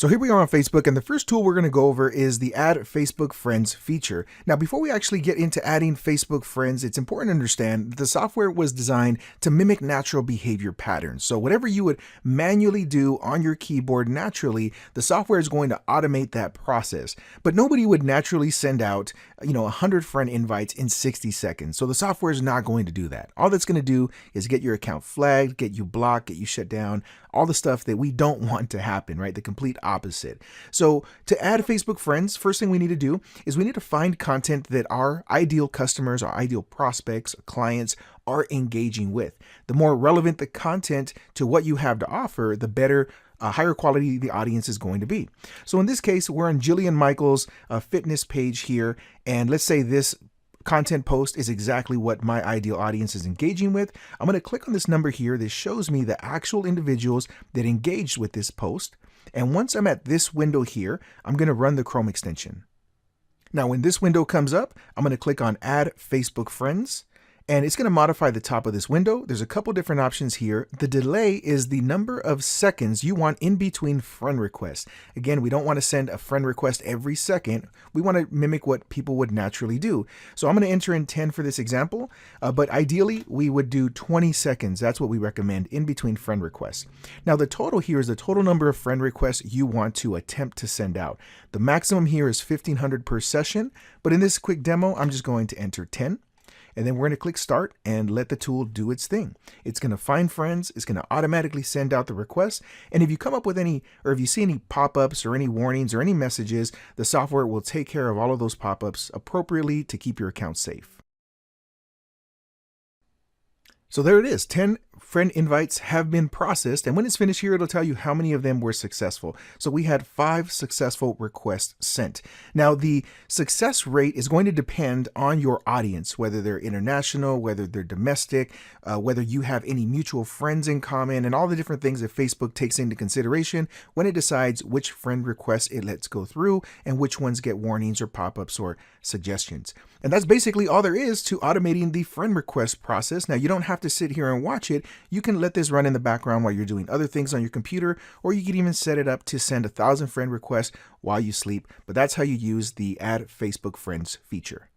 So here we are on Facebook, and the first tool we're going to go over is the Add Facebook Friends feature. Now, before we actually get into adding Facebook Friends, it's important to understand that the software was designed to mimic natural behavior patterns. So whatever you would manually do on your keyboard naturally, the software is going to automate that process. But nobody would naturally send out, 100 friend invites in 60 seconds. So the software is not going to do that. All that's going to do is get your account flagged, get you blocked, get you shut down, all the stuff that we don't want to happen, right? The complete opposite. So to add Facebook friends, first thing we need to do is we need to find content that our ideal customers, our ideal prospects, clients are engaging with. The more relevant the content to what you have to offer, the better higher quality the audience is going to be. So in this case, we're on Jillian Michaels' fitness page here, and let's say this content post is exactly what my ideal audience is engaging with. I'm going to click on this number here. This shows me the actual individuals that engaged with this post. And once I'm at this window here, I'm going to run the Chrome extension. Now, when this window comes up, I'm going to click on Add Facebook Friends. And it's going to modify the top of this window. There's a couple different options here. The delay is the number of seconds you want in between friend requests. Again, we don't want to send a friend request every second. We want to mimic what people would naturally do. So I'm going to enter in 10 for this example, but ideally we would do 20 seconds. That's what we recommend in between friend requests. Now the total here is the total number of friend requests you want to attempt to send out. The maximum here is 1,500 per session, but in this quick demo, I'm just going to enter 10. And then we're going to click start and let the tool do its thing. It's going to find friends. It's going to automatically send out the request. And if you come up with any, or if you see any pop-ups or any warnings or any messages, the software will take care of all of those pop-ups appropriately to keep your account safe. So there it is, 10 friend invites have been processed, and when it's finished here, it'll tell you how many of them were successful. So we had 5 successful requests sent. Now the success rate is going to depend on your audience, whether they're international, whether they're domestic, whether you have any mutual friends in common, and all the different things that Facebook takes into consideration when it decides which friend requests it lets go through and which ones get warnings or pop-ups or suggestions. And that's basically all there is to automating the friend request process. Now you don't have to sit here and watch it. You can let this run in the background while you're doing other things on your computer, or you can even set it up to send 1,000 friend requests while you sleep. But that's how you use the Add Facebook Friends feature.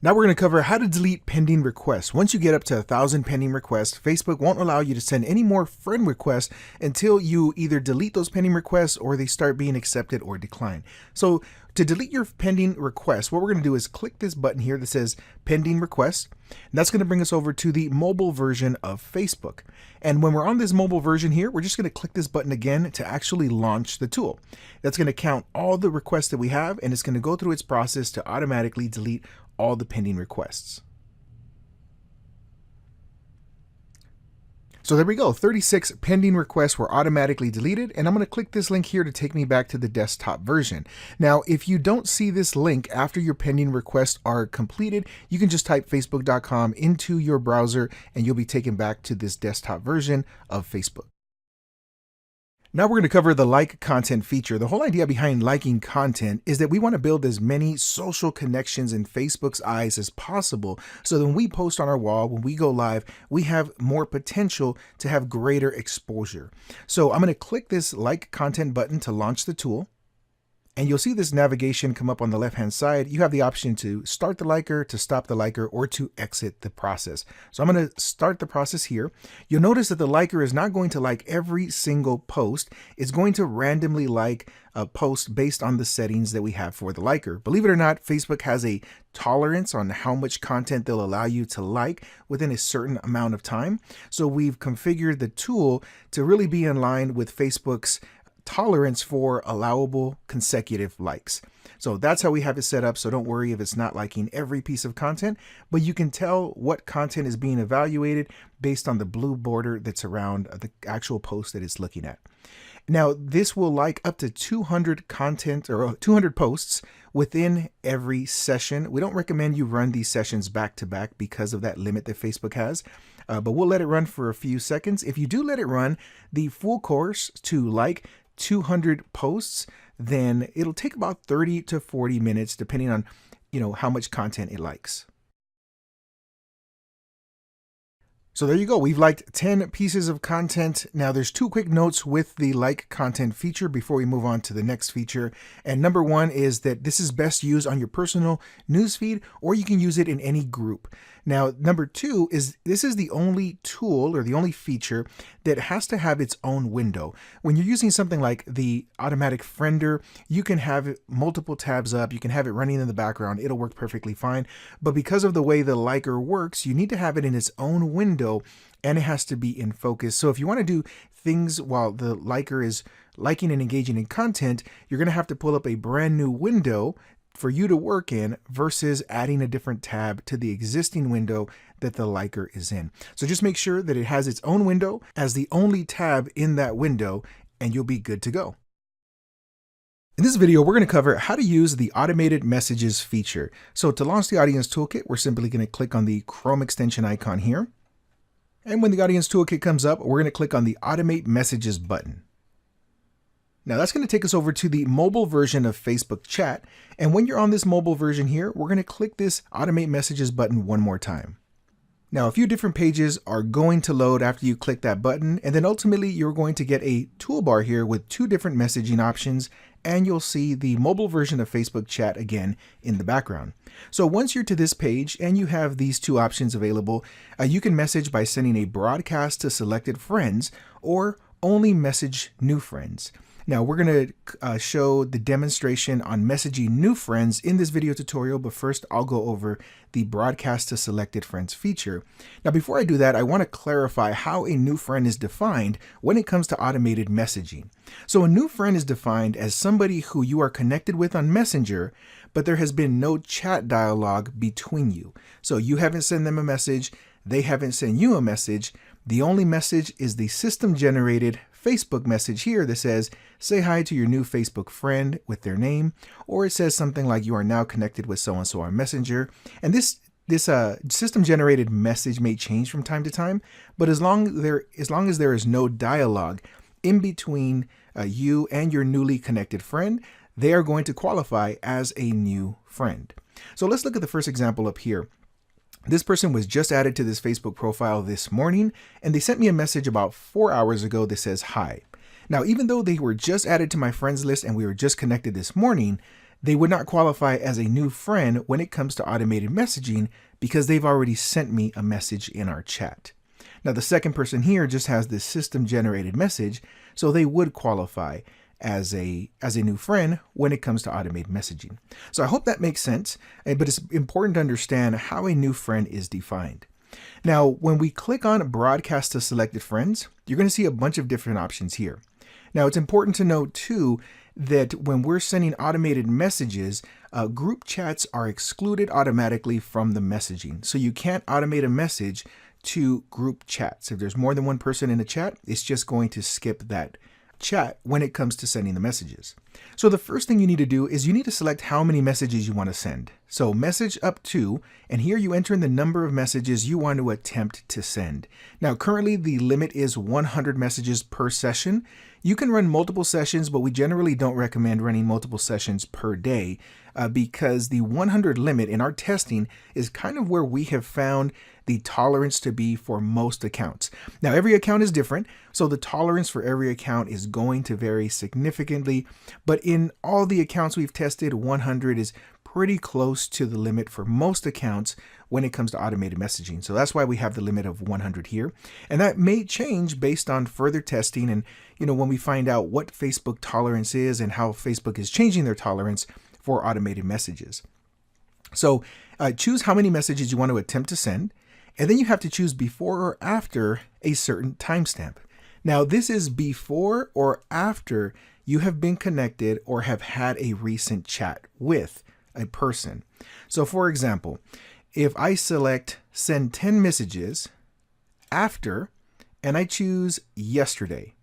Now we're going to cover how to delete pending requests. Once you get up to 1,000 pending requests, Facebook won't allow you to send any more friend requests until you either delete those pending requests or they start being accepted or declined. So to delete your pending requests, what we're going to do is click this button here that says pending requests. And that's going to bring us over to the mobile version of Facebook. And when we're on this mobile version here, we're just going to click this button again to actually launch the tool. That's going to count all the requests that we have, and it's going to go through its process to automatically delete all the pending requests. So there we go, 36 pending requests were automatically deleted, and I'm going to click this link here to take me back to the desktop version. Now, if you don't see this link after your pending requests are completed, you can just type facebook.com into your browser and you'll be taken back to this desktop version of Facebook. Now we're going to cover the like content feature. The whole idea behind liking content is that we want to build as many social connections in Facebook's eyes as possible, so that when we post on our wall, when we go live, we have more potential to have greater exposure. So I'm going to click this like content button to launch the tool. And you'll see this navigation come up on the left-hand side. You have the option to start the liker, to stop the liker, or to exit the process. So I'm going to start the process here. You'll notice that the liker is not going to like every single post. It's going to randomly like a post based on the settings that we have for the liker. Believe it or not, Facebook has a tolerance on how much content they'll allow you to like within a certain amount of time. So we've configured the tool to really be in line with Facebook's tolerance for allowable consecutive likes. So that's how we have it set up. So don't worry if it's not liking every piece of content, but you can tell what content is being evaluated based on the blue border that's around the actual post that it's looking at. Now, this will like up to 200 content or 200 posts within every session. We don't recommend you run these sessions back to back because of that limit that Facebook has, but we'll let it run for a few seconds. If you do let it run the full course to like 200 posts, then it'll take about 30 to 40 minutes depending on, how much content it likes. So there you go. We've liked 10 pieces of content. Now there's two quick notes with the like content feature before we move on to the next feature. And number one is that this is best used on your personal newsfeed, or you can use it in any group. Now, number two is this is the only tool or the only feature that has to have its own window. When you're using something like the automatic friender, you can have multiple tabs up. You can have it running in the background. It'll work perfectly fine. But because of the way the liker works, you need to have it in its own window, and it has to be in focus. So if you want to do things while the liker is liking and engaging in content, you're going to have to pull up a brand new window for you to work in versus adding a different tab to the existing window that the liker is in. So just make sure that it has its own window as the only tab in that window, and you'll be good to go. In this video, we're going to cover how to use the automated messages feature. So to launch the audience toolkit, we're simply going to click on the Chrome extension icon here. And when the audience toolkit comes up, we're going to click on the automate messages button. Now that's going to take us over to the mobile version of Facebook chat. And when you're on this mobile version here, we're going to click this automate messages button one more time. Now a few different pages are going to load after you click that button. And then ultimately you're going to get a toolbar here with two different messaging options. And you'll see the mobile version of Facebook chat again in the background. So once you're to this page and you have these two options available, you can message by sending a broadcast to selected friends or only message new friends. Now we're going to show the demonstration on messaging new friends in this video tutorial, but first I'll go over the broadcast to selected friends feature. Now before I do that, I want to clarify how a new friend is defined when it comes to automated messaging. So a new friend is defined as somebody who you are connected with on Messenger, but there has been no chat dialogue between you. So you haven't sent them a message, they haven't sent you a message. The only message is the system generated Facebook message here that says, say hi to your new Facebook friend with their name, or it says something like you are now connected with so-and-so on Messenger. And this system generated message may change from time to time, but as long as there is no dialogue in between you and your newly connected friend, they are going to qualify as a new friend. So let's look at the first example up here. This person was just added to this Facebook profile this morning, and they sent me a message about 4 hours ago that says hi. Now, even though they were just added to my friends list and we were just connected this morning, they would not qualify as a new friend when it comes to automated messaging because they've already sent me a message in our chat. Now, the second person here just has this system generated message, so they would qualify as a new friend when it comes to automated messaging. So I hope that makes sense, but it's important to understand how a new friend is defined. Now, when we click on broadcast to selected friends, you're going to see a bunch of different options here. Now, it's important to note too that when we're sending automated messages, group chats are excluded automatically from the messaging. So you can't automate a message to group chats. If there's more than one person in a chat, it's just going to skip that chat when it comes to sending the messages. So the first thing you need to do is you need to select how many messages you want to send. So message up to, and here you enter in the number of messages you want to attempt to send. Now currently the limit is 100 messages per session. You can run multiple sessions, but we generally don't recommend running multiple sessions per day because the 100 limit in our testing is kind of where we have found the tolerance to be for most accounts. Now every account is different, so the tolerance for every account is going to vary significantly, but in all the accounts we've tested, 100 is pretty close to the limit for most accounts when it comes to automated messaging. So that's why we have the limit of 100 here. And that may change based on further testing and when we find out what Facebook tolerance is and how Facebook is changing their tolerance for automated messages. So choose how many messages you want to attempt to send, and then you have to choose before or after a certain timestamp. Now this is before or after you have been connected or have had a recent chat with a person. So for example, if I select send 10 messages after, and I choose yesterday,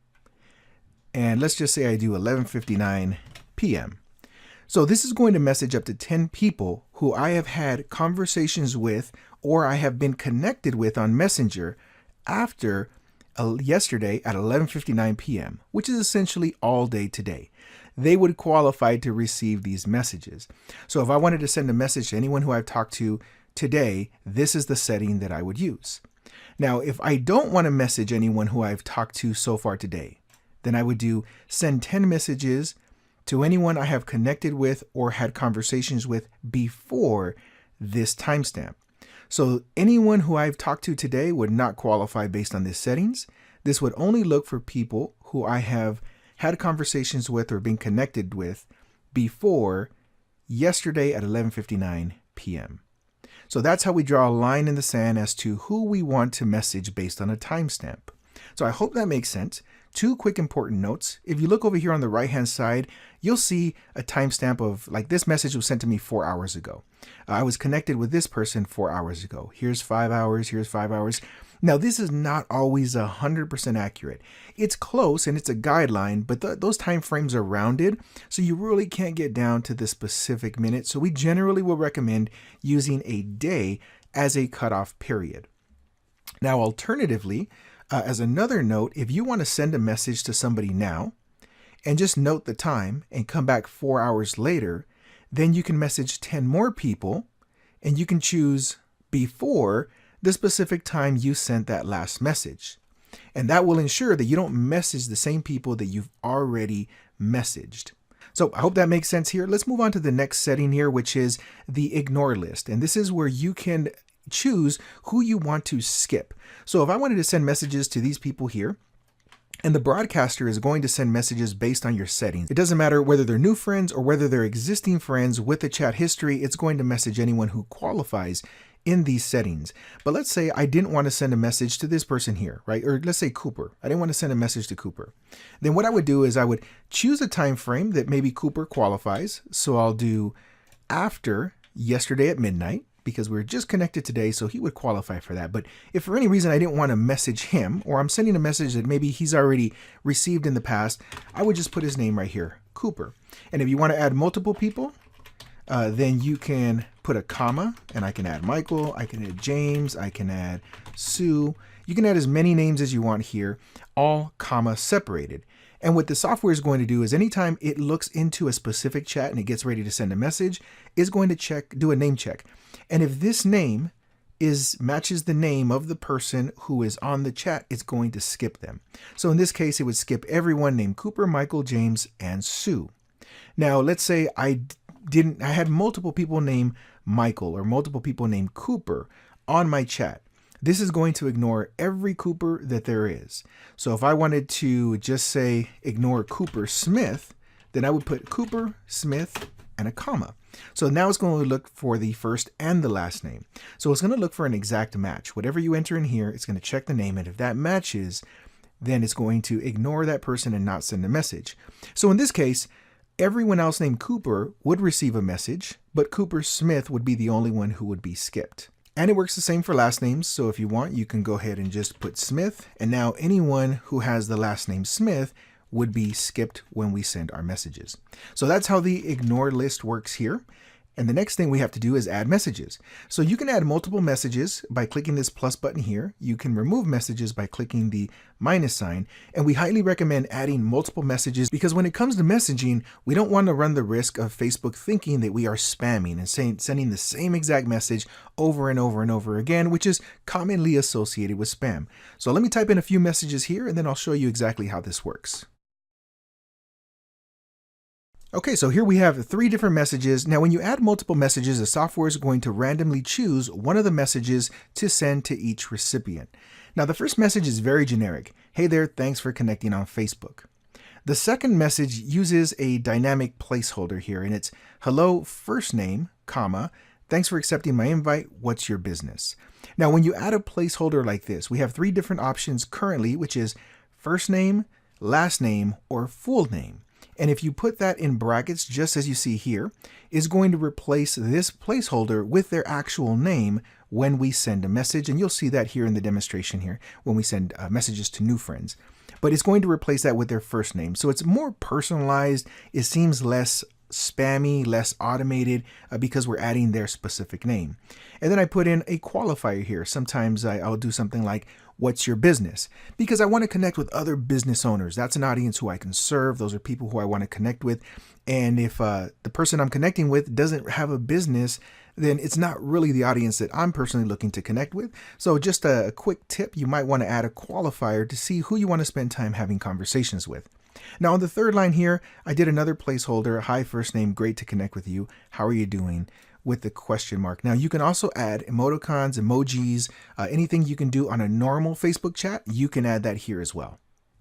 and let's just say I do 11:59 p.m. So this is going to message up to 10 people who I have had conversations with or I have been connected with on Messenger after yesterday at 11:59 p.m., which is essentially all day today. They would qualify to receive these messages. So if I wanted to send a message to anyone who I've talked to today, this is the setting that I would use. Now, if I don't want to message anyone who I've talked to so far today, then I would do send 10 messages to anyone I have connected with or had conversations with before this timestamp. So anyone who I've talked to today would not qualify based on these settings. This would only look for people who I have had conversations with or been connected with before yesterday at 11:59 p.m. So that's how we draw a line in the sand as to who we want to message based on a timestamp. So I hope that makes sense. Two quick important notes. If you look over here on the right-hand side, you'll see a timestamp of, like, this message was sent to me 4 hours ago. I was connected with this person 4 hours ago. Here's 5 hours, here's 5 hours. Now, this is not always 100% accurate. It's close and it's a guideline, but those time frames are rounded, so you really can't get down to the specific minute. So we generally will recommend using a day as a cutoff period. Now, alternatively, as another note, if you want to send a message to somebody now and just note the time and come back 4 hours later, then you can message 10 more people and you can choose before the specific time you sent that last message. And that will ensure that you don't message the same people that you've already messaged. So I hope that makes sense here. Let's move on to the next setting here, which is the ignore list. And this is where you can choose who you want to skip. So if I wanted to send messages to these people here, and the broadcaster is going to send messages based on your settings. It doesn't matter whether they're new friends or whether they're existing friends with the chat history, it's going to message anyone who qualifies in these settings. But let's say I didn't want to send a message to this person here, right? Or let's say Cooper. I didn't want to send a message to Cooper. Then what I would do is I would choose a time frame that maybe Cooper qualifies. So I'll do after yesterday at midnight, because we were just connected today, so he would qualify for that. But if for any reason I didn't want to message him, or I'm sending a message that maybe he's already received in the past, I would just put his name right here, Cooper. And if you want to add multiple people, then you can put a comma, and I can add Michael, I can add James, I can add Sue. You can add as many names as you want here, all comma separated. And what the software is going to do is anytime it looks into a specific chat and it gets ready to send a message, it's going to do a name check. And if this name matches the name of the person who is on the chat, it's going to skip them. So in this case, it would skip everyone named Cooper, Michael, James, and Sue. Now, let's say I had multiple people named Michael or multiple people named Cooper on my chat. This is going to ignore every Cooper that there is. So if I wanted to just say ignore Cooper Smith, then I would put Cooper Smith and a comma. So now it's going to look for the first and the last name. So it's going to look for an exact match. Whatever you enter in here, it's going to check the name. And if that matches, then it's going to ignore that person and not send a message. So in this case, everyone else named Cooper would receive a message, but Cooper Smith would be the only one who would be skipped. And it works the same for last names. So if you want, you can go ahead and just put Smith. And now anyone who has the last name Smith would be skipped when we send our messages. So that's how the ignore list works here. And the next thing we have to do is add messages. So you can add multiple messages by clicking this plus button here. You can remove messages by clicking the minus sign. And we highly recommend adding multiple messages because when it comes to messaging, we don't want to run the risk of Facebook thinking that we are spamming and sending the same exact message over and over and over again, which is commonly associated with spam. So let me type in a few messages here and then I'll show you exactly how this works. Okay, so here we have 3 different messages. Now, when you add multiple messages, the software is going to randomly choose one of the messages to send to each recipient. Now, the first message is very generic. Hey there, thanks for connecting on Facebook. The second message uses a dynamic placeholder here, and it's hello, first name, comma, thanks for accepting my invite, what's your business? Now, when you add a placeholder like this, we have 3 different options currently, which is first name, last name, or full name. And if you put that in brackets, just as you see here, is going to replace this placeholder with their actual name when we send a message. And you'll see that here in the demonstration here when we send messages to new friends. But it's going to replace that with their first name. So it's more personalized. It seems less spammy, less automated because we're adding their specific name. And then I put in a qualifier here. Sometimes I'll do something like, what's your business? Because I want to connect with other business owners. That's an audience who I can serve. Those are people who I want to connect with. And if the person I'm connecting with doesn't have a business, then it's not really the audience that I'm personally looking to connect with. So just a quick tip, you might want to add a qualifier to see who you want to spend time having conversations with. Now on the third line here, I did another placeholder. Hi, first name, great to connect with you. How are you doing? With the question mark. Now you can also add emoticons, emojis, anything you can do on a normal Facebook chat, you can add that here as well.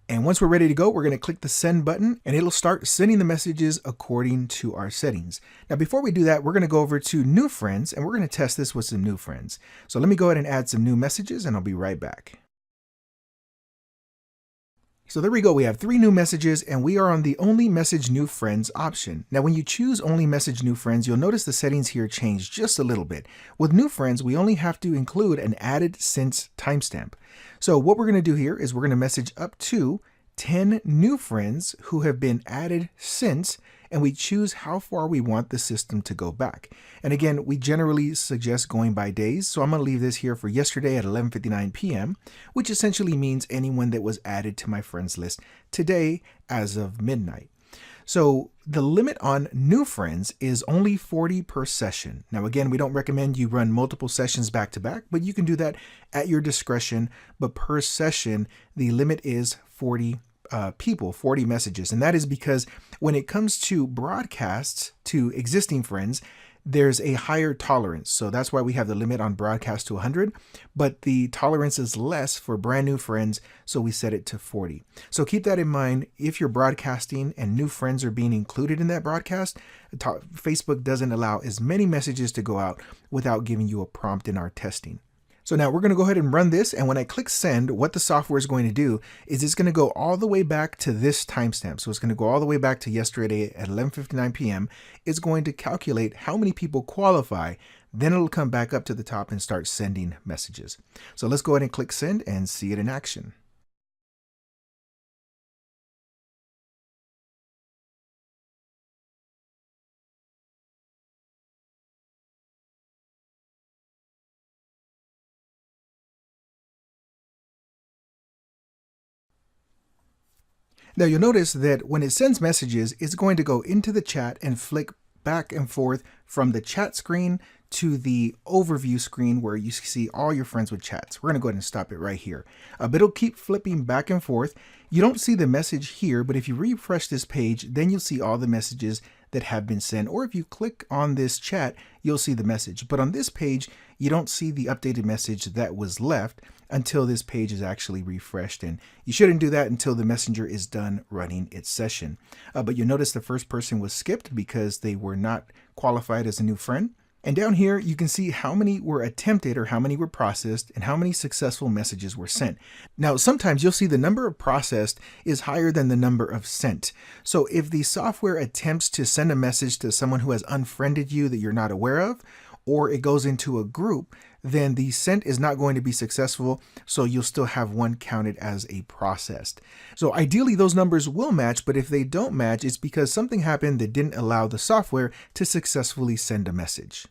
And once we're ready to go, we're going to click the send button and it'll start sending the messages according to our settings. Now, before we do that, we're going to go over to new friends and we're going to test this with some new friends. So let me go ahead and add some new messages and I'll be right back. So there we go. We have 3 new messages and we are on the only message new friends option. Now, when you choose only message new friends, you'll notice the settings here change just a little bit. With new friends, we only have to include an added since timestamp. So what we're going to do here is we're going to message up to 10 new friends who have been added since, and we choose how far we want the system to go back. And again, we generally suggest going by days. So I'm going to leave this here for yesterday at 11:59 p.m., which essentially means anyone that was added to my friends list today as of midnight. So the limit on new friends is only 40 per session. Now, again, we don't recommend you run multiple sessions back to back, but you can do that at your discretion. But per session, the limit is 40 people, 40 messages. And that is because when it comes to broadcasts to existing friends, there's a higher tolerance. So that's why we have the limit on broadcast to 100, but the tolerance is less for brand new friends. So we set it to 40. So keep that in mind. If you're broadcasting and new friends are being included in that broadcast, Facebook doesn't allow as many messages to go out without giving you a prompt in our testing. So now we're going to go ahead and run this. And when I click send, what the software is going to do is it's going to go all the way back to this timestamp. So it's going to go all the way back to yesterday at 11:59 p.m. It's going to calculate how many people qualify. Then it'll come back up to the top and start sending messages. So let's go ahead and click send and see it in action. Now you'll notice that when it sends messages, it's going to go into the chat and flick back and forth from the chat screen to the overview screen where you see all your friends with chats. We're going to go ahead and stop it right here. But it'll keep flipping back and forth. You don't see the message here, but if you refresh this page, then you'll see all the messages that have been sent. Or if you click on this chat, you'll see the message. But on this page, you don't see the updated message that was left until this page is actually refreshed. And you shouldn't do that until the messenger is done running its session. But you'll notice the first person was skipped because they were not qualified as a new friend. And down here, you can see how many were attempted or how many were processed and how many successful messages were sent. Now, sometimes you'll see the number of processed is higher than the number of sent. So if the software attempts to send a message to someone who has unfriended you that you're not aware of, or it goes into a group, then the sent is not going to be successful. So you'll still have one counted as a processed. So ideally those numbers will match, but if they don't match, it's because something happened that didn't allow the software to successfully send a message.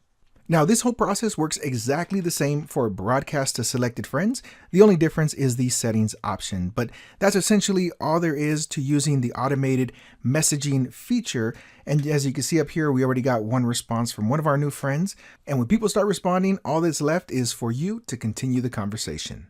Now, this whole process works exactly the same for broadcast to selected friends. The only difference is the settings option, but that's essentially all there is to using the automated messaging feature. And as you can see up here, we already got one response from one of our new friends. And when people start responding, all that's left is for you to continue the conversation.